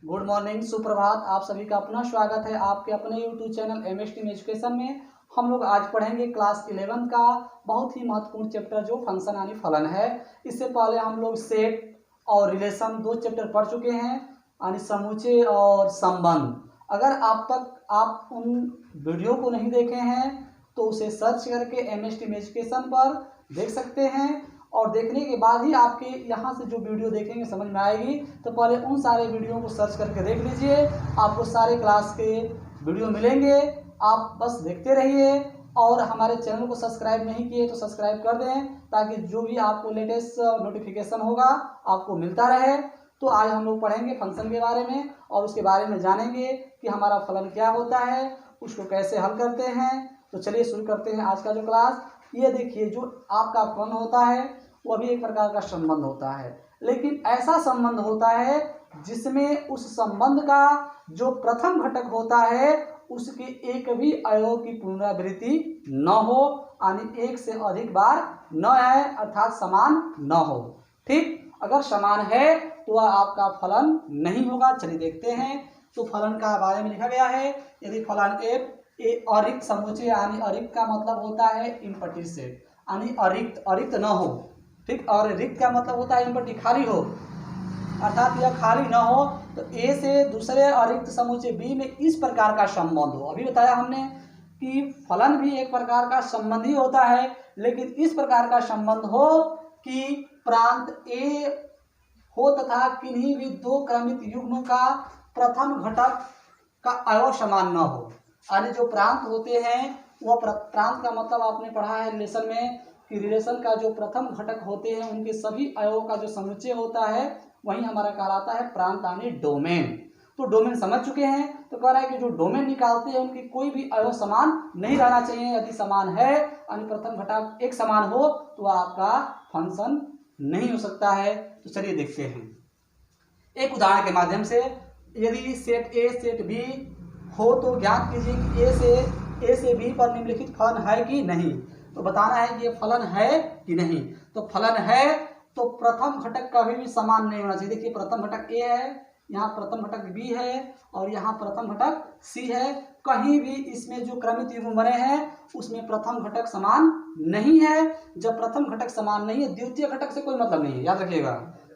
Good morning, सुप्रभात। आप सभी का अपना स्वागत है आपके अपने YouTube channel MS team education में। हम लोग आज पढ़ेंगे क्लास 11 का बहुत ही महत्वपूर्ण चैप्टर जो फंक्शन यानी फलन है। इससे पहले हम लोग सेट और रिलेशन दो चैप्टर पढ़ चुके हैं, यानी समूचे और संबंध। अगर आप उन वीडियो को नहीं देखे हैं तो उसे सर्च करके MS टीम एजुकेशन पर देख सकते हैं, और देखने के बाद ही आपके यहाँ से जो वीडियो देखेंगे समझ में आएगी। तो पहले उन सारे वीडियो को सर्च करके देख लीजिए, आपको सारे क्लास के वीडियो मिलेंगे। आप बस देखते रहिए, और हमारे चैनल को सब्सक्राइब नहीं किए तो सब्सक्राइब कर दें, ताकि जो भी आपको लेटेस्ट नोटिफिकेशन होगा आपको मिलता रहे। तो आज हम लोग पढ़ेंगे फंक्शन के बारे में, और उसके बारे में जानेंगे कि हमारा फलन क्या होता है, उसको कैसे हल करते हैं। तो चलिए शुरू करते हैं आज का जो क्लास। ये देखिए, जो आपका फलन होता है वो भी एक प्रकार का संबंध होता है, लेकिन ऐसा संबंध होता है जिसमें उस संबंध का जो प्रथम घटक होता है उसके एक भी अवयव की पुनरावृत्ति न हो, यानी एक से अधिक बार न आए, अर्थात समान न हो। ठीक, अगर समान है तो वह आपका फलन नहीं होगा। चलिए देखते हैं। तो फलन का बारे में लिखा गया है, यदि फलन f अरिक्त समुच्चय, यानी अरिक्त का मतलब होता है इम्पटी सेट, यानी अरिक्त न हो। ठीक, और रिक्त का मतलब होता है इम्पटी खाली हो, अर्थात यह खाली न हो। तो ए से दूसरे अरिक्त समुच्चय बी में इस प्रकार का संबंध हो। अभी बताया हमने कि फलन भी एक प्रकार का संबंध ही होता है, लेकिन इस प्रकार का संबंध हो कि प्रांत ए हो तथा किन्हीं भी दो क्रमित युग्म का प्रथम घटक का अवयव समान न हो। यानी जो प्रांत होते हैं वह प्रांत का मतलब आपने पढ़ा है रिलेशन में कि रिलेशन का जो प्रथम घटक होते हैं उनके सभी अवयवों का जो समुच्चय होता है वही हमारा कहलाता है प्रांत यानी डोमेन। तो डोमेन समझ चुके हैं। तो कह रहा है कि जो डोमेन निकालते हैं उनकी कोई भी अवयव समान नहीं रहना चाहिए। यदि समान है यानी प्रथम घटक एक समान हो तो आपका फंक्शन नहीं हो सकता है। तो चलिए देखते हैं एक उदाहरण के माध्यम से। यदि सेट ए सेट बी हो तो ज्ञात कीजिए कि ए से बी पर निम्नलिखित फलन है कि नहीं। तो बताना है कि ये फलन है कि नहीं। तो फलन है तो प्रथम घटक कभी भी समान नहीं होना चाहिए। देखिए, प्रथम घटक ए है, यहाँ प्रथम घटक बी है, और यहाँ प्रथम घटक सी है। कहीं भी इसमें जो क्रमित युग्म बने हैं उसमें प्रथम घटक समान नहीं है। जब प्रथम घटक समान नहीं है, द्वितीय घटक से कोई मतलब नहीं है, याद रखिएगा।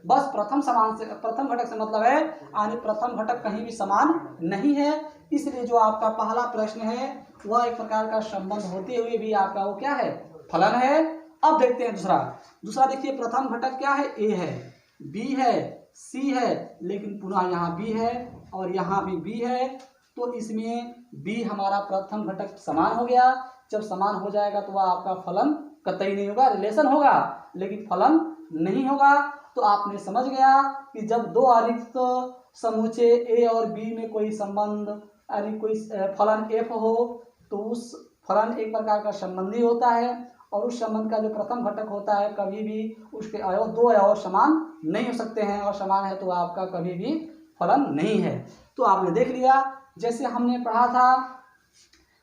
बस प्रथम घटक से मतलब है, यानी प्रथम घटक कहीं भी समान नहीं है। इसलिए जो आपका पहला प्रश्न है वह एक प्रकार का संबंध होते हुए भी आपका वो क्या है, फलन है। अब देखते हैं दूसरा देखिए, प्रथम घटक क्या है, ए है, बी है, सी है, लेकिन पुनः यहाँ बी है और यहाँ भी बी है। तो इसमें बी हमारा प्रथम घटक समान हो गया। जब समान हो जाएगा तो वह आपका फलन कतई नहीं होगा, रिलेशन होगा लेकिन फलन नहीं होगा। तो आपने समझ गया कि जब दो अरिक्त समुच्चय ए और बी में कोई संबंध यानी कोई फलन f हो तो उस फलन एक प्रकार का संबंधी होता है, और उस संबंध का जो प्रथम घटक होता है कभी भी उसके अवयव दो अवयव समान नहीं हो सकते हैं, और समान है तो आपका कभी भी फलन नहीं है। तो आपने देख लिया, जैसे हमने पढ़ा था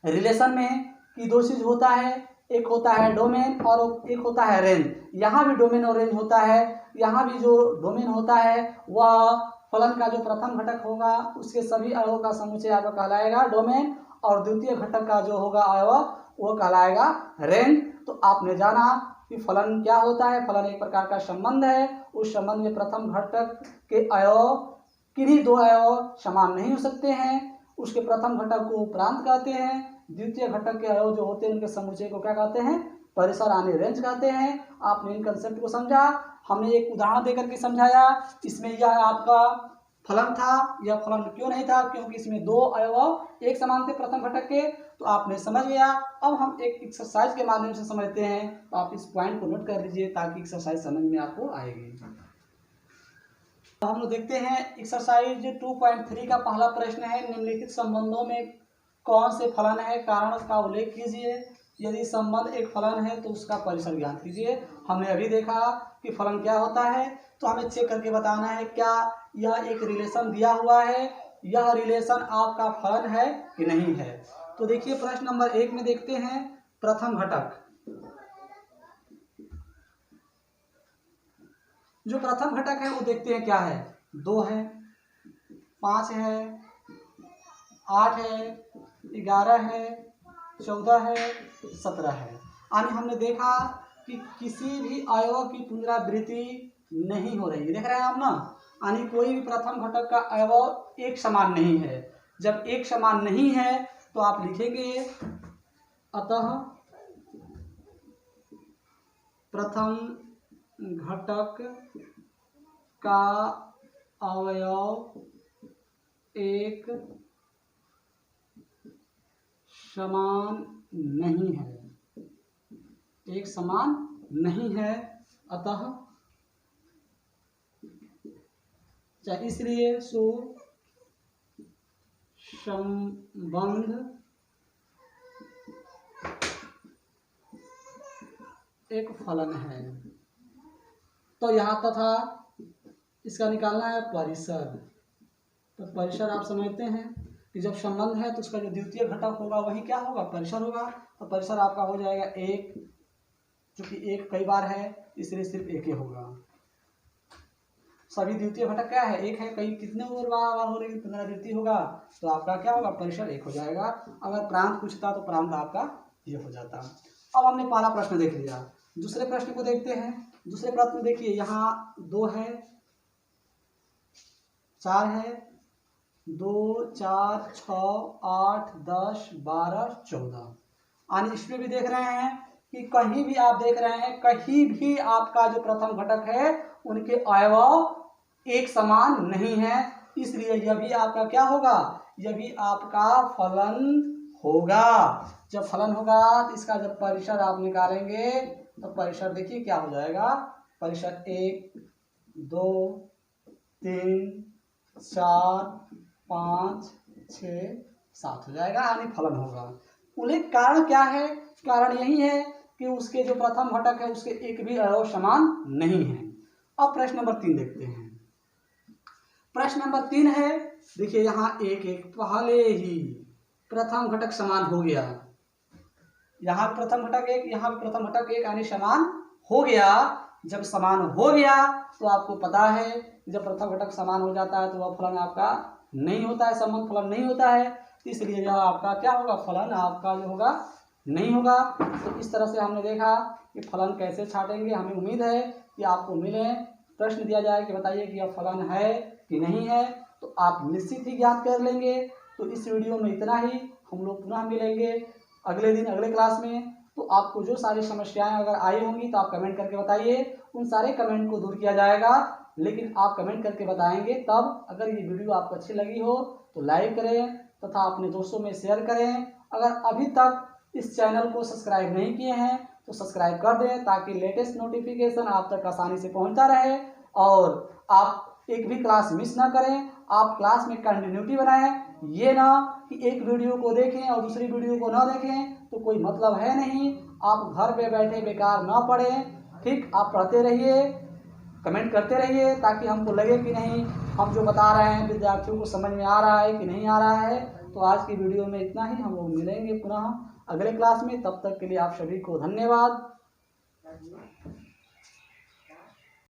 रिलेशन में कि दो चीज होता है, एक होता है डोमेन और एक होता है रेंज। यहाँ भी डोमेन और रेंज होता है। यहाँ भी जो डोमेन होता है वह फलन का जो प्रथम घटक होगा उसके सभी अवयवों का समुच्चय आपका कहलाएगा डोमेन, और द्वितीय घटक का जो होगा अवयव वो कहलाएगा रेंज। तो आपने जाना कि फलन क्या होता है। फलन एक प्रकार का संबंध है। उस संबंध में प्रथम घटक के अवयव किन्हीं दो अवयव समान नहीं हो सकते हैं। उसके प्रथम घटक को प्रांत कहते हैं, द्वितीय घटक के अवयव जो होते हैं उनके समुच्चय को क्या कहते हैं, परिसर यानी रेंज कहते हैं। आपने इन कंसेप्ट को समझा, हमने एक उदाहरण देकर के समझाया। इसमें यह आपका फलन था। यह फलन क्यों नहीं था, क्योंकि इसमें दो अवयव एक समान थे प्रथम घटक के। तो आपने समझ गया। अब हम एक एक्सरसाइज के माध्यम से समझते हैं, तो आप इस पॉइंट को नोट कर लीजिए ताकि एक्सरसाइज समझ में आपको आएगी। तो हम लोग देखते हैं एक्सरसाइज 2.3 का पहला प्रश्न है, निम्नलिखित संबंधों में कौन से फलन है, कारण का उल्लेख कीजिए। यदि संबंध एक फलन है तो उसका परिसर ज्ञात कीजिए। हमने अभी देखा कि फलन क्या होता है, तो हमें चेक करके बताना है क्या यह एक रिलेशन दिया हुआ है, यह रिलेशन आपका फलन है कि नहीं है। तो देखिए प्रश्न नंबर 1 में देखते हैं प्रथम घटक। जो प्रथम घटक है वो देखते हैं क्या है, 2 है। 5 है, 8 है, 11 है, 14 है, 17 है। यानी हमने देखा कि किसी भी अवयव की पुनरावृत्ति नहीं हो रही, देख रहे हैं आप ना। यानी कोई भी प्रथम घटक का अवयव एक समान नहीं है। जब एक समान नहीं है तो आप लिखेंगे अतः प्रथम घटक का अवयव एक समान नहीं है, एक समान नहीं है। अतः इसलिए सो संबंध एक फलन है। तो यहाँ तथा इसका निकालना है परिसर। तो परिसर आप समझते हैं कि जब संबंध है तो उसका जो द्वितीय घटक होगा वही क्या होगा, परिसर होगा। तो परिसर आपका हो जाएगा एक, चूंकि एक कई बार है इसलिए सिर्फ एक ही होगा। सभी द्वितीय घटक क्या है, एक है। कई कितने और बार हो रही पुनरावृत्ति होगा तो आपका क्या होगा, परिसर एक हो जाएगा। अगर प्रांत पूछता तो प्रांत आपका ये हो जाता। अब हमने पहला प्रश्न देख लिया, दूसरे प्रश्न को देखते हैं। दूसरे प्रश्न में देखिए यहाँ 2 है, 4 है, 2, 4, 6, 8, 10, 12, 14। यानी इसमें भी देख रहे हैं कि कहीं भी आप देख रहे हैं, कहीं भी आपका जो प्रथम घटक है उनके अवयव एक समान नहीं है। इसलिए यह भी आपका क्या होगा, यह भी आपका फलन होगा। जब फलन होगा तो इसका जब परिसर आप निकालेंगे तो परिसर देखिए क्या हो जाएगा, परिसर 1, 2, 3, 4, 5, 6, 7 हो जाएगा, यानी फलन होगा। उल्लेख कारण क्या है, कारण यही है कि उसके जो प्रथम घटक है उसके एक भी अवयव समान नहीं है। अब प्रश्न नंबर 3 देखते हैं। प्रश्न नंबर 3 है, देखिए यहाँ 1, 1 पहले ही प्रथम घटक समान हो गया। यहाँ प्रथम घटक 1, यहाँ भी प्रथम घटक 1, यानी समान हो गया। जब समान हो गया तो आपको पता है जब प्रथम घटक समान हो जाता है तो वह फलन आपका नहीं होता है, संबंध फलन नहीं होता है। इसलिए यह आपका क्या होगा, फलन आपका जो होगा नहीं होगा। तो इस तरह से हमने देखा कि फलन कैसे छाटेंगे। हमें उम्मीद है कि आपको मिले, प्रश्न दिया जाए कि बताइए कि यह फलन है कि नहीं है, तो आप निश्चित ही ज्ञात कर लेंगे। तो इस वीडियो में इतना ही, हम लोग पुनः मिलेंगे अगले दिन अगले क्लास में। तो आपको जो सारी समस्याएं अगर आई होंगी तो आप कमेंट करके बताइए, उन सारे कमेंट को दूर किया जाएगा। लेकिन आप कमेंट करके बताएंगे तब। अगर ये वीडियो आपको अच्छी लगी हो तो लाइक करें तथा अपने दोस्तों में शेयर करें। अगर अभी तक इस चैनल को सब्सक्राइब नहीं किए हैं तो सब्सक्राइब कर दें ताकि लेटेस्ट नोटिफिकेशन आप तक आसानी से पहुंचता रहे और आप एक भी क्लास मिस ना करें। आप क्लास में कंटिन्यूटी बनाएं, ये ना कि एक वीडियो को देखें और दूसरी वीडियो को ना देखें तो कोई मतलब है नहीं। आप घर पे बैठे बेकार ना पढ़ें, ठीक। आप पढ़ते रहिए, कमेंट करते रहिए ताकि हमको लगे कि नहीं हम जो बता रहे हैं विद्यार्थियों को समझ में आ रहा है कि नहीं आ रहा है। तो आज की वीडियो में इतना ही, हम लोग मिलेंगे पुनः अगले क्लास में। तब तक के लिए आप सभी को धन्यवाद।